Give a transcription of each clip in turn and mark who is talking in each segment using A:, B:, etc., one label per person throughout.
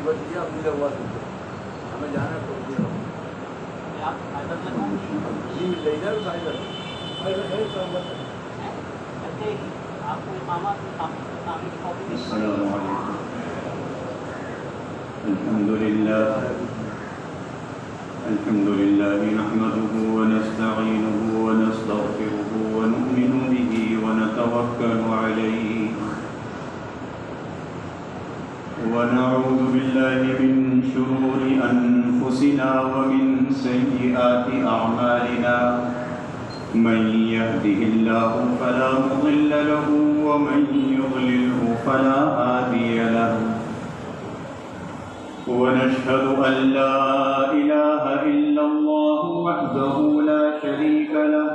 A: مصیبت کی اب ملے ہوا سنتے ہمیں جانا ہے جی لے جائے
B: السلام علیکم. الحمد لله نحمده ونستعينه ونستغفره ونؤمن به ونتوكل عليه ونعوذ بالله من شرور أنفسنا ومن سيئات أعمالنا من يهده الله فلا مضل له ومن يضلله فلا هادي له ونشهد أن لا إله إلا الله وحده لا شريك له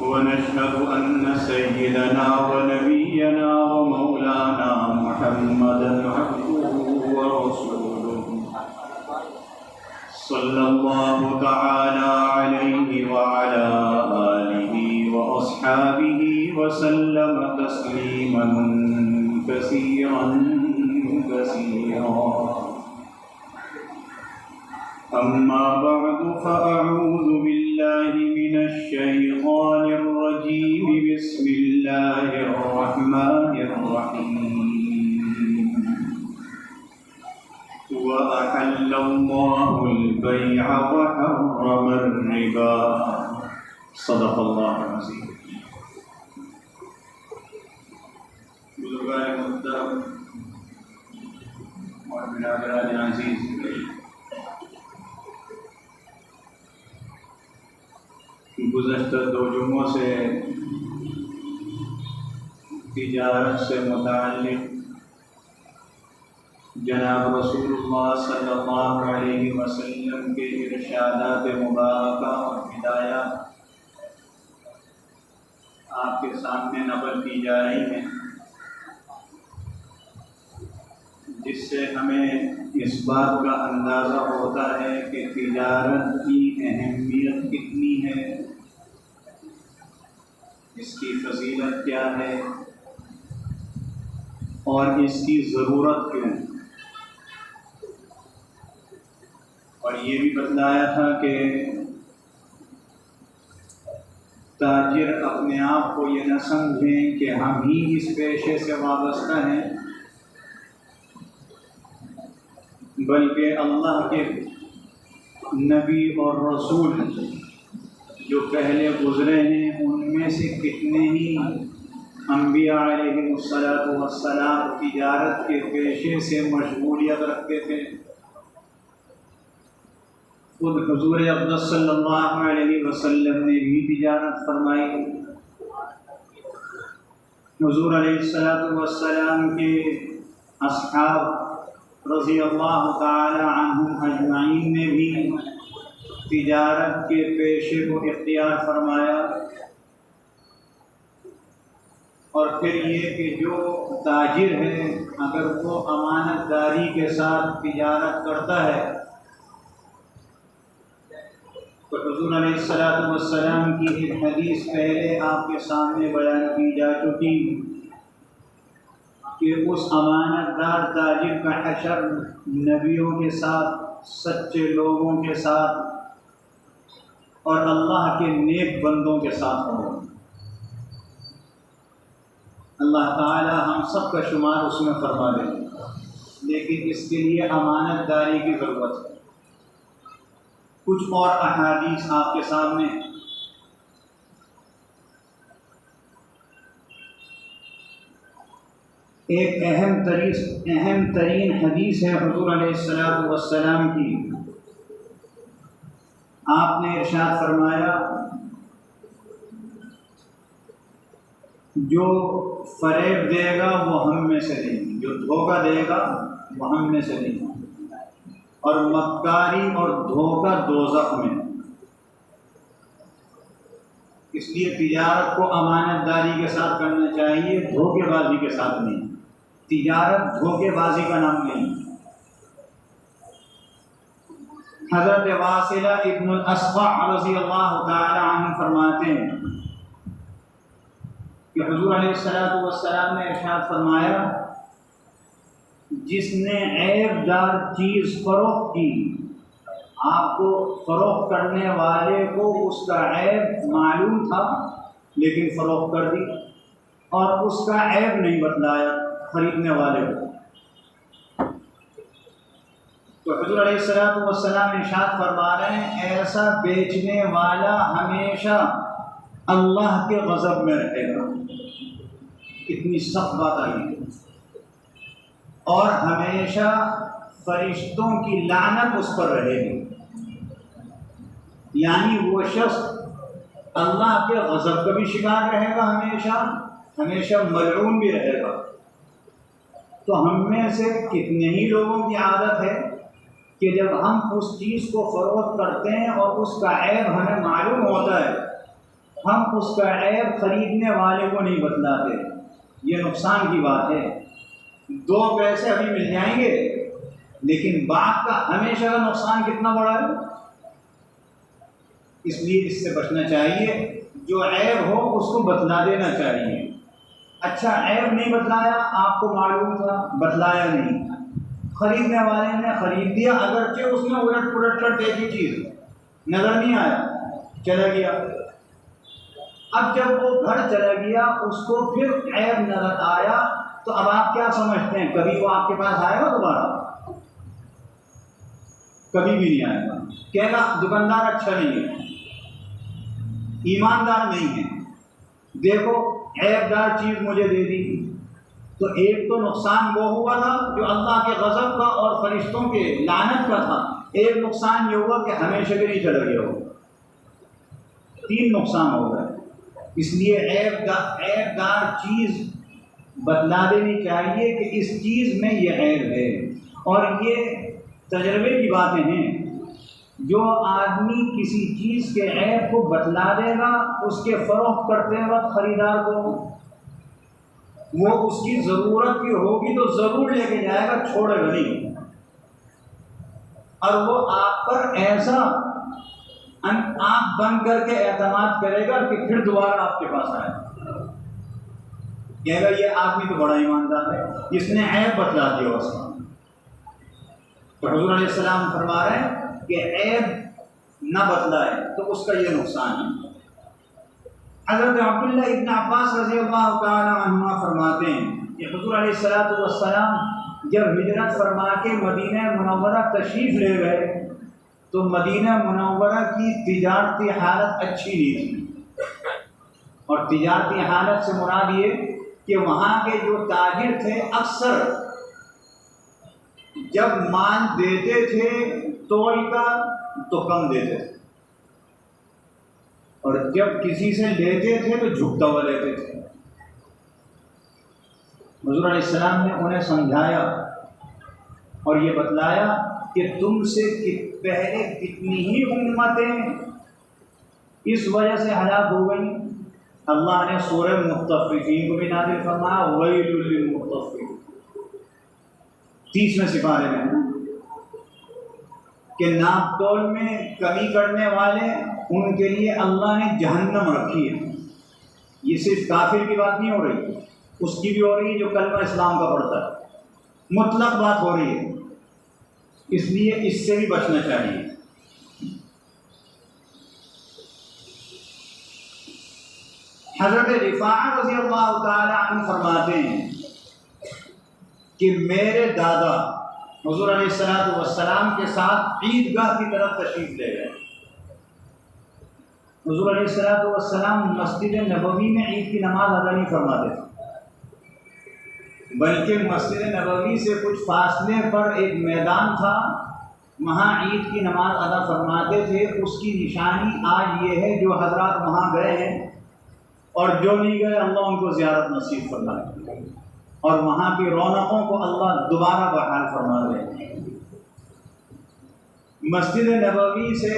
B: ونشهد أن سيدنا ونبينا ومولانا محمدا عبده ورسوله صلى الله تعالى عليه وعلى آله وأصحابه وسلم تسليما كثيرا كثيرا. أما بعد فأعوذ بالله من الشيطان الرجيم. بسم الله الرحمن الرحيم. وأحل الله البيع وحرم الربا. صدق الله العظيم. بزرگان محترم اور برادران عزیز، گزشتہ 2 جمعوں سے تجارت سے متعلق جناب رسول اللہ صلی اللہ علیہ وسلم کے ارشادات مبارکہ اور ہدایات آپ کے سامنے نقل کی جا رہی ہیں، جس سے ہمیں اس بات کا اندازہ ہوتا ہے کہ تجارت کی اہمیت کتنی ہے، اس کی فضیلت کیا ہے اور اس کی ضرورت کیوں ہے. اور یہ بھی بتلایا تھا کہ تاجر اپنے آپ کو یہ نہ سمجھیں کہ ہم ہی اس پیشے سے وابستہ ہیں، بلکہ اللہ کے نبی اور رسول جو پہلے گزرے ہیں ان میں سے کتنے ہی انبیاء علیہ السلام تجارت کے پیشے سے مشغولیت رکھتے تھے. خود حضور اقدس صلی اللہ علیہ وسلم نے بھی تجارت فرمائی. حضور علیہ السلام کے اصحاب رضی اللہ تعالی عنہم اجمعین نے بھی تجارت کے پیشے کو اختیار فرمایا. اور پھر یہ کہ جو تاجر ہے اگر وہ امانت داری کے ساتھ تجارت کرتا ہے تو حضور علیہ السلام کی ایک حدیث پہلے آپ کے سامنے بیان کی جا چکی کہ اس امانت دار تاجر کا حشر نبیوں کے ساتھ، سچے لوگوں کے ساتھ اور اللہ کے نیک بندوں کے ساتھ ہوگا. اللہ تعالی ہم سب کا شمار اس میں فرما دے، لیکن اس کے لیے امانت داری کی ضرورت ہے. کچھ اور احادیث آپ کے سامنے. ایک اہم ترین حدیث ہے حضور علیہ السلام کی. آپ نے ارشاد فرمایا جو فریب دے گا وہ ہم میں سے نہیں، جو دھوکہ دے گا وہ ہم میں سے نہیں، اور مکاری اور دھوکہ دوزخ میں. اس لیے تجارت کو امانت داری کے ساتھ کرنا چاہیے، دھوکے بازی کے ساتھ نہیں. تجارت دھوکے بازی کا نام نہیں. حضرت واصلہ ابن الاسقع رضی اللہ تعالی عنہ فرماتے ہیں کہ حضور علیہ السلام نے ارشاد فرمایا جس نے عیب دار چیز فروخت کی، آپ کو فروخت کرنے والے کو اس کا عیب معلوم تھا لیکن فروخت کر دی، اور اس کا عیب نہیں بتلایا خریدنے والے کو، تو حضور علیہ السلام ارشاد فرما رہے ہیں ایسا بیچنے والا ہمیشہ اللہ کے غضب میں رہے گا۔ کتنی سخت بات آئی ہے، اور ہمیشہ فرشتوں کی لعنت اس پر رہے گی، یعنی وہ شخص اللہ کے غضب کا بھی شکار رہے گا، ہمیشہ ملعون بھی رہے گا۔ تو ہم میں سے کتنے ہی لوگوں کی عادت ہے کہ جب ہم اس چیز کو فروخت کرتے ہیں اور اس کا عیب ہمیں معلوم ہوتا ہے، ہم اس کا عیب خریدنے والے کو نہیں بتلاتے۔ یہ نقصان کی بات ہے۔ 2 پیسے ابھی مل جائیں گے لیکن بات کا ہمیشہ کا نقصان کتنا بڑا ہے، اس لیے اس سے بچنا چاہیے۔ جو عیب ہو اس کو بتلا دینا چاہیے۔ اچھا عیب نہیں بتلایا، آپ کو معلوم تھا، بتلایا نہیں، خریدنے والے نے خرید دیا، اگرچہ اس میں الٹ پلٹ کر دیکھی چیز نظر نہیں آیا، چلا گیا۔ اب جب وہ گھر چلا گیا اس کو پھر عیب نظر آیا، تو اب آپ کیا سمجھتے ہیں کبھی وہ آپ کے پاس آئے گا دوبارہ؟ کبھی بھی نہیں آئے گا، کہے گا دکاندار اچھا نہیں ہے، ایماندار نہیں ہے، دیکھو عیب دار چیز مجھے دے دی۔ تو ایک تو نقصان وہ ہوا تھا جو اللہ کے غضب کا اور فرشتوں کے لعنت کا تھا، ایک نقصان یہ ہوا کہ ہمیشہ کے لیے چلا گیا ہو، 3 نقصان ہو گئے۔ اس لیے عیب دار چیز بتلا دینی چاہیے کہ اس چیز میں یہ عیب ہے، اور یہ تجربے کی باتیں ہیں۔ جو آدمی کسی چیز کے عیب کو بتلا دے گا اس کے فروخت کرتے وقت خریدار کو، وہ اس کی ضرورت کی ہوگی تو ضرور لے کے جائے گا، چھوڑے گا نہیں، اور وہ آپ پر ایسا آنکھ بند کر کے اعتماد کرے گا کہ پھر دوبارہ آپ کے پاس آئے گا، کہے گا یہ آدمی تو بڑا ایماندار ہے، جس نے عیب بتلا دیا اس کا۔ تو حضور علیہ السلام فرما رہے ہیں کہ عیب نہ بتلائے تو اس کا یہ نقصان ہے۔ حضرت عبداللہ ابن عباس رضی اللہ تعالی عنہما فرماتے ہیں کہ حضور علیہ السلام جب ہجرت فرما کے مدینہ منورہ تشریف لے گئے تو مدینہ منورہ کی تجارتی حالت اچھی نہیں تھی، اور تجارتی حالت سے مراد یہ کہ وہاں کے جو تاجر تھے اکثر جب مال دیتے تھے تول کا تو کم دیتے تھے، اور جب کسی سے لیتے تھے تو جھکتا ہوا لیتے تھے۔ حضور علیہ السلام نے انہیں سمجھایا اور یہ بتلایا کہ تم سے پہلے کتنی ہی امتیں اس وجہ سے ہلاک ہو گئیں۔ اللہ نے سورہ مطففین کو بھی نازل فرمایا، ویل للمطففین، 30ویں سپارے میں، کہ ناپ تول میں کمی کرنے والے ان کے لیے اللہ نے جہنم رکھی ہے۔ یہ صرف کافر کی بات نہیں ہو رہی، اس کی بھی ہو رہی ہے جو کلمہ اسلام کا پڑھتا ہے، مطلق بات ہو رہی ہے، اس لیے اس سے بھی بچنا چاہیے۔ حضرت رفاعہ رضی اللہ تعالی عنہ فرماتے ہیں کہ میرے دادا حضور علیہ السلام کے ساتھ عیدگاہ کی طرف تشریف لے گئے۔ حضور علیہ السلام مسجد نبوی میں عید کی نماز ادا نہیں فرماتے تھے، بلکہ مسجد نبوی سے کچھ فاصلے پر ایک میدان تھا، وہاں عید کی نماز ادا فرماتے تھے۔ اس کی نشانی آج یہ ہے جو حضرات وہاں گئے ہیں اور جو نہیں گئے اللہ ان کو زیارت نصیب فرمائے، اور وہاں کی رونقوں کو اللہ دوبارہ بحال فرما دے۔ مسجد نبوی سے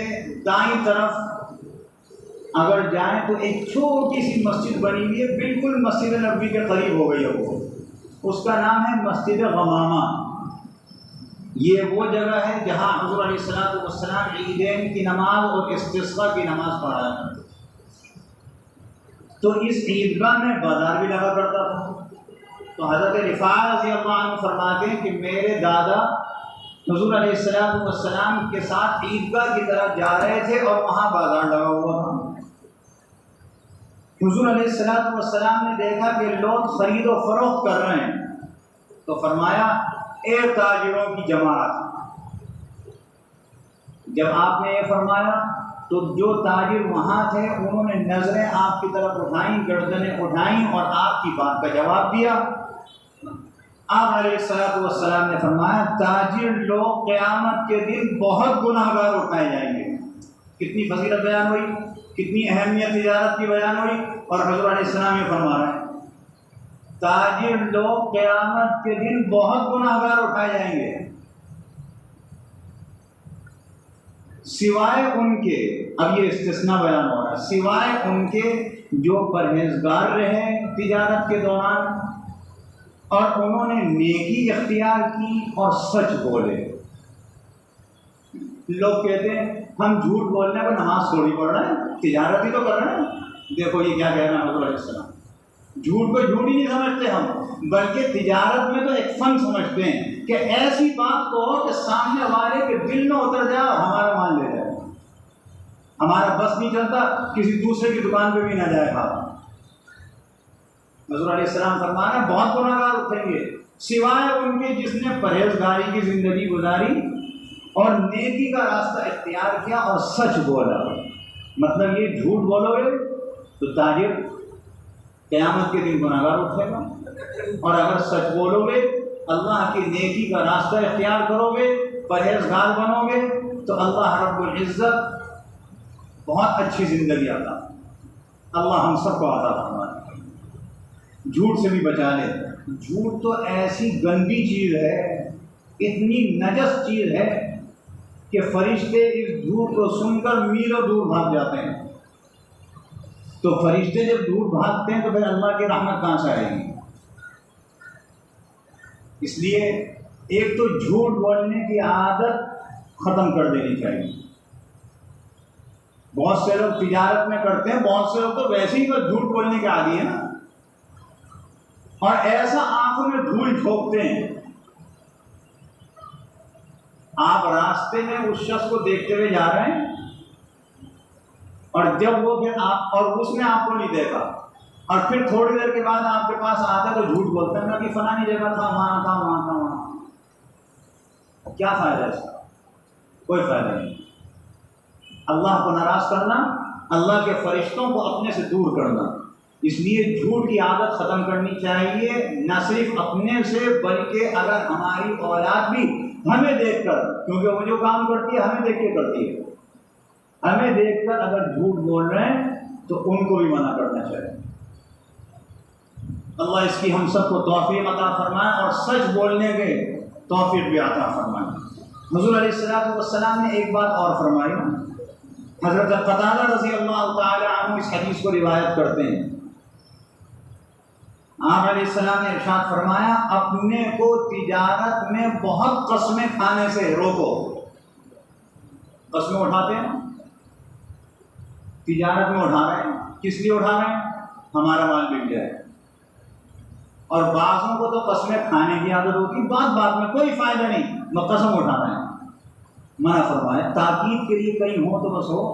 B: دائیں طرف اگر جائیں تو ایک چھوٹی سی مسجد بنی ہوئی ہے، بالکل مسجد نبوی کے قریب ہو گئی ہے، وہ اس کا نام ہے مسجد غمامہ۔ یہ وہ جگہ ہے جہاں حضور علیہ السلام عیدین کی نماز اور استسقاء کی نماز پڑھایا کرتے تھے۔ تو اس عیدگاہ میں بازار بھی لگا کرتا تھا، تو حضرت رفاعہ رضی اللہ عنہ فرماتے ہیں کہ میرے دادا حضور علیہ السلام کے ساتھ عیدگاہ کی طرف جا رہے تھے اور وہاں بازار لگا ہوا تھا۔ حضور علیہ السلام نے دیکھا کہ لوگ خرید و فروخت کر رہے ہیں، تو فرمایا اے تاجروں کی جماعت۔ جب آپ نے یہ فرمایا تو جو تاجر وہاں تھے انہوں نے نظریں آپ کی طرف اٹھائیں، گردنیں اٹھائیں اور آپ کی بات کا جواب دیا۔ آپ علیہ السلام نے فرمایا تاجر لوگ قیامت کے دن بہت گناہ گار اٹھائے جائیں گے۔ کتنی فضیلت بیان ہوئی، کتنی اہمیت تجارت کی بیان ہوئی، اور حضور علیہ السلام یہ فرما رہے ہیں تاجر لوگ قیامت کے دن بہت گناہ گار اٹھائے جائیں گے، سوائے ان کے، اب یہ استثناء بیان ہو رہا ہے، سوائے ان کے جو پرہیزگار رہے تجارت کے دوران اور انہوں نے نیکی اختیار کی اور سچ بولے۔ لوگ کہتے ہیں ہم جھوٹ بولنے پر نماز تھوڑی پڑھ رہے ہیں، تجارت ہی تو کر رہے ہیں۔ دیکھو یہ کیا کہہ رہے ہیں حضور علیہ السلام، جھوٹ کو جھوٹ ہی نہیں سمجھتے ہم، بلکہ تجارت میں تو ایک فن سمجھتے ہیں کہ ایسی بات کہو کہ سامنے والے کے دل میں اتر جائے اور ہمارا مال لے جائے، ہمارا بس نہیں چلتا کسی دوسرے کی دکان پہ بھی نہ جائے گا۔ حضور علیہ السلام فرمانا بہت گناہ گار اٹھیں گے سوائے ان کے جس نے پرہیزگاری کی زندگی گزاری اور نیکی کا راستہ اختیار کیا اور سچ بولا۔ مطلب یہ جھوٹ بولو گے تو تاجر قیامت کے دن گناہ گار اٹھے گا، اور اگر سچ بولو گے، اللہ کی نیکی کا راستہ اختیار کرو گے، پرہیزگار بنو گے، تو اللہ رب العزت بہت اچھی زندگی عطا، اللہ ہم سب کو عطا فرمائے۔ جھوٹ سے بھی بچا لے۔ جھوٹ تو ایسی گندی چیز ہے، اتنی نجس چیز ہے کہ فرشتے اس جھوٹ کو سن کر میلوں دور بھاگ جاتے ہیں۔ تو فرشتے جب دور بھاگتے ہیں تو پھر اللہ کی رحمت کہاں سے آئے گی؟ اس لیے ایک تو جھوٹ بولنے کی عادت ختم کر دینی چاہیے۔ بہت سے لوگ تجارت میں کرتے ہیں، بہت سے لوگ تو ویسے ہی بس جھوٹ بولنے کے عادی ہیں نا، اور ایسا آنکھوں میں دھول جھونکتے ہیں۔ آپ راستے میں اس شخص کو دیکھتے ہوئے جا رہے ہیں، اور جب وہ پھر آپ اور اس نے آپ کو نہیں دیکھا، اور پھر تھوڑی دیر کے بعد آپ کے پاس آتا ہے تو جھوٹ بولتے ہیں کہ فلانی جگہ تھا، وہاں تھا، وہاں تھا، وہاں۔ کیا فائدہ ہے اس کا؟ کوئی فائدہ نہیں۔ اللہ کو ناراض کرنا، اللہ کے فرشتوں کو اپنے سے دور کرنا۔ اس لیے جھوٹ کی عادت ختم کرنی چاہیے، نہ صرف اپنے سے بلکہ اگر ہماری اولاد بھی ہمیں دیکھ کر، کیونکہ وہ جو کام کرتی ہے ہمیں دیکھ کے کرتی ہے، ہمیں دیکھ کر اگر جھوٹ بول رہے ہیں تو ان کو بھی منع کرنا چاہیے۔ اللہ اس کی ہم سب کو توفیق عطا فرمائے اور سچ بولنے کے توفیق بھی عطا فرمائے۔ حضور علیہ السلام نے ایک بات اور فرمائی، حضرت قتادہ رضی اللہ تعالی عنہ اس حدیث کو روایت کرتے ہیں۔ آپ علیہ السلام نے ارشاد فرمایا اپنے کو تجارت میں بہت قسمیں کھانے سے روکو۔ قسمیں اٹھاتے ہیں، تجارت میں اٹھا رہے ہیں، کس لیے اٹھا رہے ہیں؟ ہمارا مال بک جائے۔ اور بعضوں کو تو قسمیں کھانے کی عادت ہوتی، بات میں کوئی فائدہ نہیں، وہ قسم اٹھا رہے ہیں۔ منع فرمایا، تاکید کے لیے کہیں ہو تو بس ہو،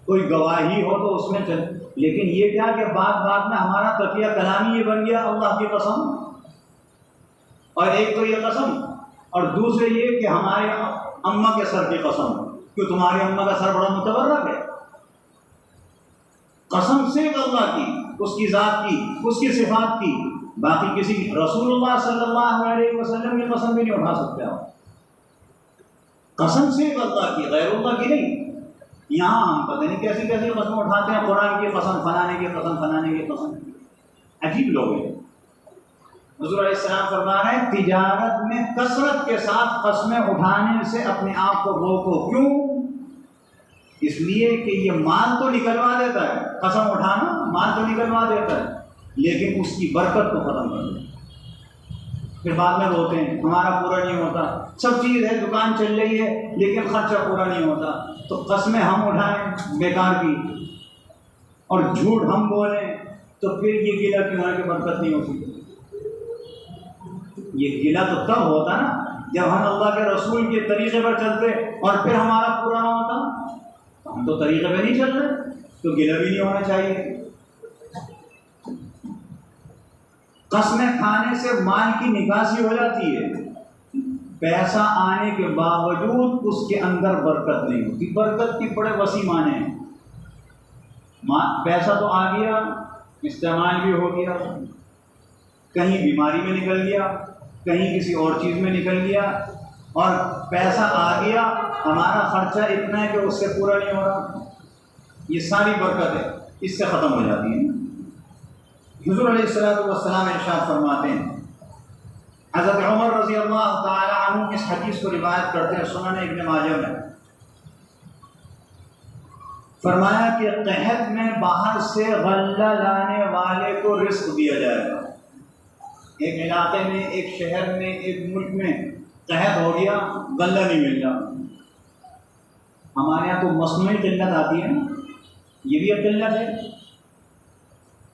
B: کوئی گواہی ہو تو اس میں چل، لیکن یہ کیا کہ بات میں ہمارا تقیہ کلامی یہ بن گیا اللہ کی قسم، اور ایک تو یہ قسم، اور دوسرے یہ کہ ہمارے اماں کے سر کی قسم، کہ تمہاری اماں کا سر بڑا متبرک ہے۔ قسم صرف اللہ کی، اس کی ذات کی، اس کی صفات کی، باقی کسی رسول اللہ صلی اللہ علیہ وسلم کی قسم بھی نہیں اٹھا سکتے آپ۔ قسم صرف اللہ کی، غیر اللہ کی نہیں۔ یہاں ہم پتہ نہیں کیسی کیسی قسم اٹھاتے ہیں، قرآن کی قسم، فلانے کی قسم، فلانے کی قسم۔ عجیب لوگ ہیں۔ حضور علیہ السلام فرما رہے ہیں تجارت میں کثرت کے ساتھ قسمیں اٹھانے سے اپنے آپ کو روکو۔ کیوں؟ اس لیے کہ یہ مال تو نکلوا دیتا ہے، قسم اٹھانا مال تو نکلوا دیتا ہے، لیکن اس کی برکت کو ختم کر دیتا ہے۔ پھر بعد میں روتے ہیں ہمارا پورا نہیں ہوتا، سب چیز ہے، دکان چل رہی ہے، لیکن خرچہ پورا نہیں ہوتا۔ تو قسمیں ہم اٹھائیں بیکار کی اور جھوٹ ہم بولیں، تو پھر یہ گلا کیوں ہے کہ برکت نہیں ہوتی؟ یہ گلہ تو تب ہوتا نا جب ہم اللہ کے رسول کے طریقے پر چلتے اور پھر ہمارا پورا نہ ہوتا. ہم تو طریقے پہ نہیں چل رہے تو گلہ بھی نہیں ہونا چاہیے. قسمیں کھانے سے مال کی نکاسی ہو جاتی ہے، پیسہ آنے کے باوجود اس کے اندر برکت نہیں ہوتی. برکت کی بڑے وسیع معنی ہیں. پیسہ تو آ گیا، استعمال بھی ہو گیا، کہیں بیماری میں نکل گیا، کہیں کسی اور چیز میں نکل گیا، اور پیسہ آ گیا، ہمارا خرچہ اتنا ہے کہ اس سے پورا نہیں ہو رہا. یہ ساری برکت ہے اس سے ختم ہو جاتی ہے. حضور علیہ السلام ارشاد فرماتے ہیں، حضرت عمر رضی اللہ تعالی عنہ اس حدیث کو روایت کرتے ہیں سنن ابن ماجہ میں، فرمایا کہ قحط میں باہر سے غلہ لانے والے کو رزق دیا جائے گا. ایک علاقے میں، ایک شہر میں، ایک ملک میں قحط ہو گیا، غلہ نہیں مل رہا. ہمارے یہاں تو مصنوعی قلت آتی ہے نا، یہ بھی ایک قلت ہے.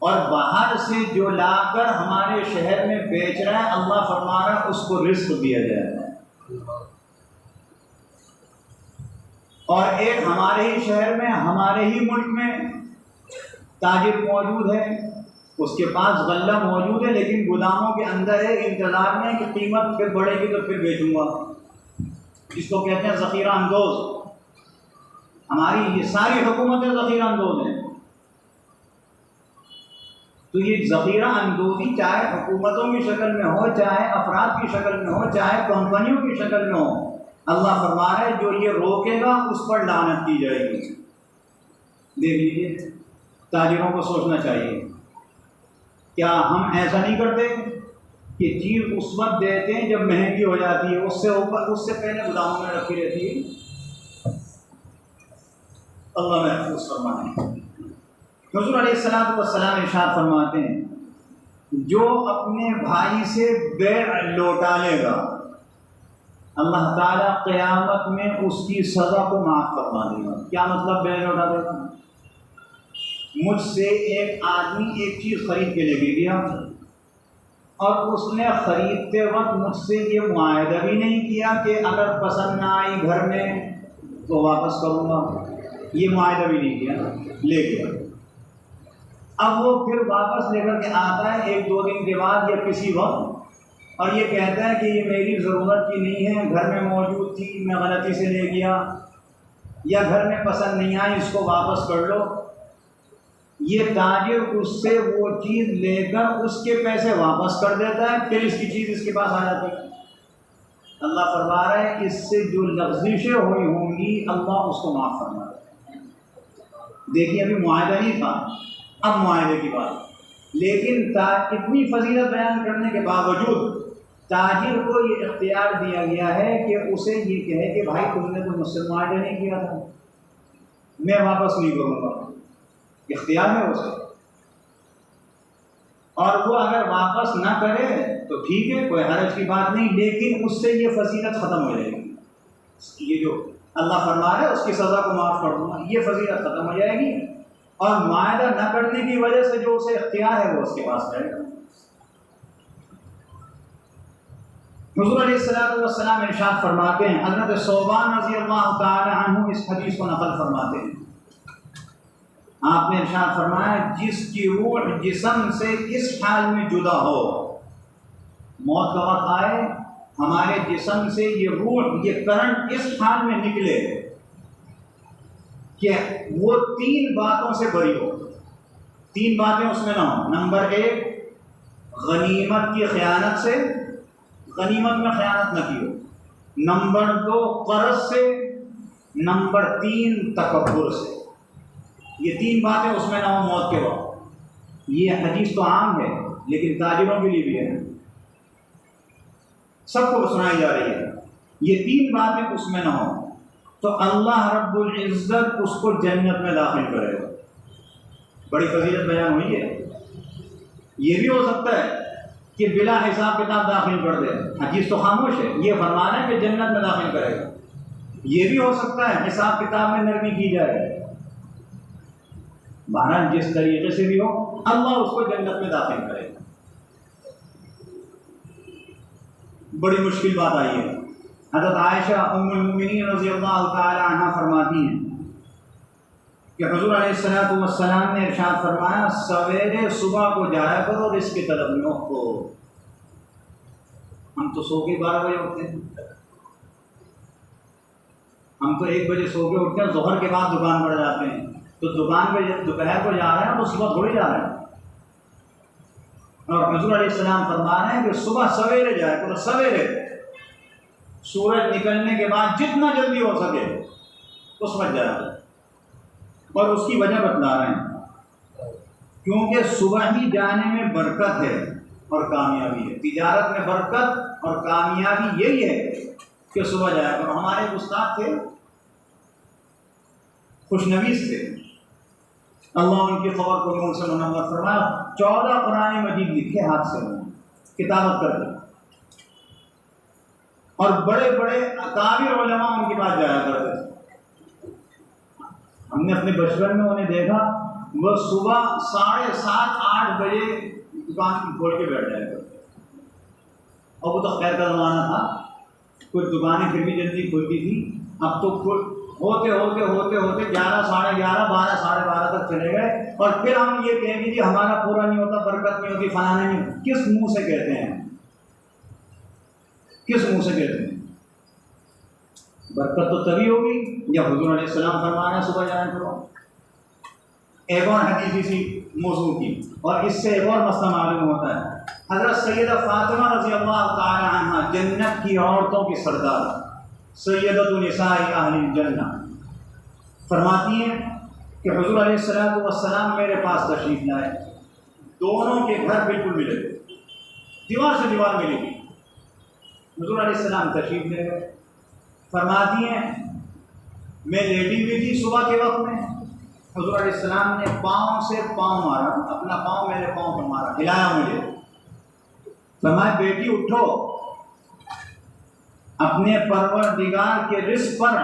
B: اور باہر سے جو لا کر ہمارے شہر میں بیچ رہا ہے، اللہ فرما رہا ہے اس کو رزق دیا جائے گا. اور ایک ہمارے ہی شہر میں، ہمارے ہی ملک میں تاجر موجود ہے، اس کے پاس غلہ موجود ہے لیکن گوداموں کے اندر ہے، انتظار میں کہ قیمت پھر بڑھے گی تو پھر بیچوں گا، جس کو کہتے ہیں ذخیرہ اندوز. ہماری یہ ساری حکومتیں ذخیرہ اندوز ہیں. تو یہ ذخیرہ اندوزی چاہے حکومتوں کی شکل میں ہو، چاہے افراد کی شکل میں ہو، چاہے کمپنیوں کی شکل میں ہو، اللہ فرما رہا ہے جو یہ روکے گا اس پر لعنت کی جائے گی. دیکھ لیجیے، تاجروں کو سوچنا چاہیے، کیا ہم ایسا نہیں کرتے کہ چیز اس وقت دیتے ہیں جب مہنگی ہو جاتی ہے، اس سے پہلے گوداموں میں رکھی رہتی ہے. اللہ محفوظ فرمائے. حضور علیہ السلام ارشاد فرماتے ہیں، جو اپنے بھائی سے بیع لوٹا لے گا، اللہ تعالیٰ قیامت میں اس کی سزا کو معاف فرما دے گا. کیا مطلب بیع لوٹا دے گا؟ مجھ سے ایک آدمی ایک چیز خرید کے لے کے گیا اور اس نے خریدتے وقت مجھ سے یہ معاہدہ بھی نہیں کیا کہ اگر پسند نہ آئی گھر میں تو واپس کروں گا. یہ معاہدہ بھی نہیں کیا، لے گیا. اب وہ پھر واپس لے کر کے آتا ہے ایک دو دن کے بعد یا کسی وقت، اور یہ کہتا ہے کہ یہ میری ضرورت کی نہیں ہے، گھر میں موجود تھی، میں غلطی سے لے گیا، یا گھر میں پسند نہیں آئی، اس کو واپس کر لو. یہ تاجر اس سے وہ چیز لے کر اس کے پیسے واپس کر دیتا ہے، پھر اس کی چیز اس کے پاس آ جاتی ہے. اللہ فرما رہا ہے اس سے جو لغزشیں ہوئی ہوں گی اللہ اس کو معاف فرما رہا ہے. دیکھیے ابھی معاہدہ نہیں تھا، اب معاہدے کی بات. لیکن اتنی فضیلت بیان کرنے کے باوجود تاجر کو یہ اختیار دیا گیا ہے کہ اسے یہ کہے کہ بھائی تم نے تو مجھ سے معاہدہ نہیں کیا تھا، میں واپس نہیں کروں گا. اختیار ہے اسے، اور وہ اگر واپس نہ کرے تو ٹھیک ہے، کوئی حرج کی بات نہیں، لیکن اس سے یہ فضیلت ختم ہو جائے گی. یہ جو اللہ فرما رہا ہے اس کی سزا کو معاف کر دوں گا، یہ فضیلت ختم ہو جائے گی، اور معاہدہ نہ کرنے کی وجہ سے جو اسے اختیار ہے وہ اس کے پاس رہے گا. حضور علیہ السلام ارشاد فرماتے ہیں، حضرت ثوبان رضی اللہ تعالی عنہ اس حدیث کو نقل فرماتے ہیں. آپ نے ارشاد فرمایا، جس کی روح جسم سے اس حال میں جدا ہو، موت کا وقت آئے، ہمارے جسم سے یہ روح، یہ کرنٹ اس حال میں نکلے کہ وہ 3 باتوں سے بری ہو. 3 باتیں اس میں نہ ہوں. نمبر 1، غنیمت کی خیانت سے، غنیمت میں خیانت نہ کی ہو. نمبر 2، قرض سے. نمبر 3، تکبر سے. یہ 3 باتیں اس میں نہ ہوں موت کے وقت. یہ حدیث تو عام ہے لیکن تاجروں کے لیے بھی ہے، سب کو سنائی جا رہی ہے. یہ 3 باتیں اس میں نہ ہوں تو اللہ رب العزت اس کو جنت میں داخل کرے گا. بڑی فضیلت بیان ہوئی ہے. یہ بھی ہو سکتا ہے کہ بلا حساب کتاب داخل کر دے، حدیث تو خاموش ہے. یہ فرمانا ہے کہ جنت میں داخل کرے گا. یہ بھی ہو سکتا ہے حساب کتاب میں نرمی کی جائے. بہرحال جس طریقے سے بھی ہو اللہ اس کو جنت میں داخل کرے گا. بڑی مشکل بات آئی ہے۔ حضرت عائشہ ام المؤمنین رضی اللہ تعالی عنہ فرماتی ہیں کہ حضور علیہ السلام نے ارشاد فرمایا سویرے صبح کو جایا کرو اور اس کی طلب میں ہو۔ ہم تو سو کے 12 بجے اٹھتے ہیں، ہم تو 1 بجے سو کے اٹھتے ہیں، ظہر کے بعد دکان پر جاتے ہیں، تو دکان پہ دوپہر کو جا رہے ہیں تو صبح تھوڑی جا رہے ہیں۔ اور حضور علیہ السلام فرما رہے ہیں کہ صبح سویرے جائے کرو، سویرے سورج نکلنے کے بعد جتنا جلدی ہو سکے اس وقت جایا کرو۔ اور اس کی وجہ بتلا رہے ہیں کیونکہ صبح ہی جانے میں برکت ہے اور کامیابی ہے۔ تجارت میں برکت اور کامیابی یہی ہے کہ صبح جایا کرو۔ ہمارے استاد تھے، خوش نویس تھے، اللہ ان کی خبر کو نور سے منور فرمایا، 14 قرآن مجید لکھے ہاتھ سے، کتابت کر کے، اور بڑے بڑے اکابر علماء ان کے پاس جایا کرتے تھے۔ ہم نے اپنے بچپن میں انہیں دیکھا، وہ صبح 7:30 8 بجے دکان کھول کے بیٹھ جایا کرتے، اور وہ تو خیر کا زمانہ تھا، کچھ دکانیں پھر بھی جلدی کھلتی تھی، اب تو ہوتے 11 ساڑھے 11 12 ساڑھے 12 تک چلے گئے، اور پھر ہم یہ کہیں گے کہ ہمارا پورا نہیں ہوتا، برکت نہیں ہوتی، فلاں نہیں ہوتی۔ کس منہ سے کہتے ہیں؟ کس منہ سے کہتے ہیں؟ برکت تو تبھی ہوگی جب حضور علیہ السلام فرما رہے ہیں صبح جایا کرو۔ ایک اور حدیث اسی موضوع کی، اور اس سے ایک اور مسئلہ معلوم ہوتا ہے۔ حضرت سیدہ فاطمہ رضی اللہ تعالی عنہ جنت کی عورتوں کی سردار، سیدۃ نساء اہل الجنہ، فرماتی ہیں کہ حضور علیہ السلام میرے پاس تشریف لائے، دونوں کے گھر بالکل ملے تھے، دیوار سے دیوار ملی تھی۔ حضور علیہ السلام تشریف لے گئے، فرماتی ہیں میں لیٹی ہوئی تھی صبح کے وقت میں، حضور علیہ السلام نے پاؤں سے پاؤں مارا، اپنا پاؤں میرے پاؤں پر مارا، ہلایا مجھے، فرمایا بیٹی اٹھو، اپنے پروردگار کے رزق پر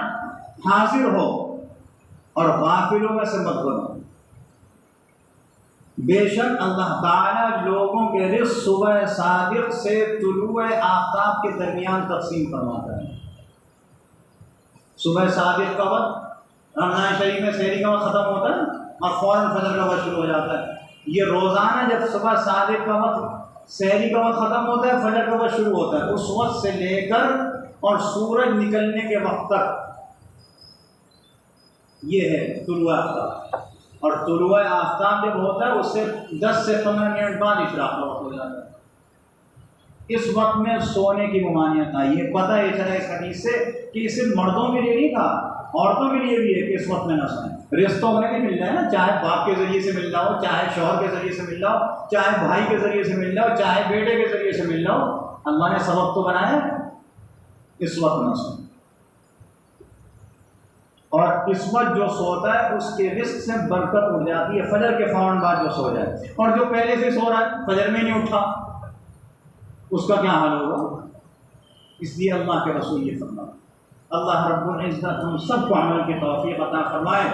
B: حاضر ہو اور غافلوں میں سے مت بنو۔ بے شک اللہ تعالی لوگوں کے رزق صبح صادق سے طلوع آفتاب کے درمیان تقسیم فرماتا ہے۔ صبح صادق کا وقت رمضان شریف میں سحری کا وقت ختم ہوتا ہے اور فوراً فجر کا وقت شروع ہو جاتا ہے۔ یہ روزانہ جب صبح صادق کا وقت سحری کا وقت ختم ہوتا ہے، فجر کا وقت شروع ہوتا ہے، اس وقت سے لے کر اور سورج نکلنے کے وقت تک یہ ہے طلوع آفتاب۔ اور طلوع آفتاب جب ہوتا ہے اس سے 10 سے 15 منٹ بعد اشراق کا وقت ہو جاتا ہے۔ اس وقت میں سونے کی ممانعت آئی ہے، پتہ یہ چلا اس حدیث سے کہ صرف مردوں کے لیے نہیں تھا، عورتوں کے لیے بھی ہے کہ اس وقت میں نہ سوئیں۔ رشتوں میں بھی مل رہا ہے نا، چاہے باپ کے ذریعے سے مل رہا ہو، چاہے شوہر کے ذریعے سے مل رہا ہو، چاہے بھائی کے ذریعے سے مل رہا ہو، چاہے بیٹے کے ذریعے سے مل رہا ہو، اللہ نے سبب تو بنایا اس وقت نہ سوئیں۔ اور اس وقت جو سوتا ہے اس کے رزق سے برکت اٹھ جاتی ہے، فجر کے فوراً بعد جو سو جائے، اور جو پہلے سے سو رہا ہے فجر میں نہیں اٹھا، اس کا کیا حال ہوگا؟ اس لیے اللہ کے رسول یہ فرمایا۔ اللہ رب العزت ہم سب کو عمل کی توفیق عطا فرمائے،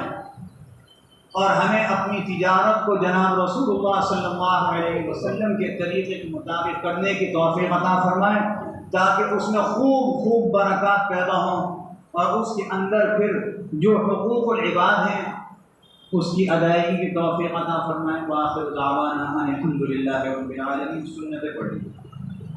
B: اور ہمیں اپنی تجارت کو جناب رسول اللہ صلی اللہ علیہ وسلم کے طریقے کے مطابق کرنے کی توفیق عطا فرمائے، تاکہ اس میں خوب خوب برکات پیدا ہوں، اور اس کے اندر پھر جو حقوق العباد ہیں اس کی ادائیگی کی توفیق عطا فرمائے۔ وآخر دعوانا الحمد للہ رب العالمین۔ سنتیں پڑھ لیجیے۔